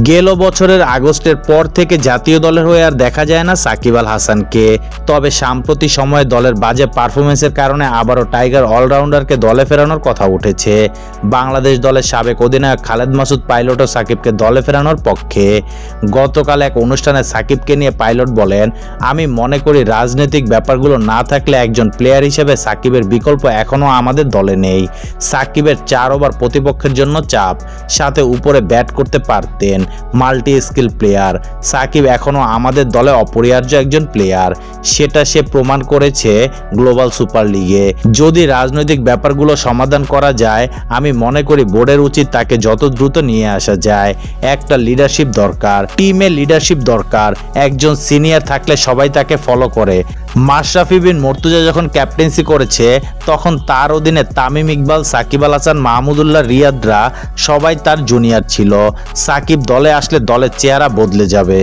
গেল বছরের আগস্টের পর থেকে জাতীয় দলের হয়ে আর দেখা যায় না সাকিব আল হাসানকে। তবে সাম্প্রতিক সময়ে দলের বাজে পারফরমেন্সের কারণে আবারও টাইগার অলরাউন্ডারকে দলে ফেরানোর কথা উঠেছে। বাংলাদেশ দলের সাবেক অধিনায়ক খালেদ মাসুদ পাইলটও সাকিবকে দলে ফেরানোর পক্ষে। গতকাল এক অনুষ্ঠানে সাকিবকে নিয়ে পাইলট বলেন, আমি মনে করি রাজনৈতিক ব্যাপারগুলো না থাকলে একজন প্লেয়ার হিসেবে সাকিবের বিকল্প এখনও আমাদের দলে নেই। সাকিবের 4 ওভার প্রতিপক্ষের জন্য চাপ, সাথে উপরে ব্যাট করতে পারতেন, মাল্টি স্কিল প্লেয়ার। সাকিব এখনও আমাদের দলে অপরিহার্য একজন প্লেয়ার, সেটা সে প্রমাণ করেছে গ্লোবাল সুপার লিগে। যদি রাজনৈতিক ব্যাপারগুলো সমাধান করা যায়, আমি মনে করি বোর্ডের উচিত তাকে যত দ্রুত নিয়ে আসা যায়। একটা লিডারশিপ দরকার, টিমে লিডারশিপ দরকার। একজন সিনিয়র থাকলে সবাই তাকে ফলো করে। মাশরাফি বিন মুর্তজা যখন ক্যাপ্টেন্সি করেছে, তখন তার অধীনে তামিম ইকবাল, সাকিব আল হাসান, মাহমুদুল্লাহ রিয়াদরা সবাই তার জুনিয়র ছিল। সাকিব দলে আসলে দলের চেহারা বদলে যাবে।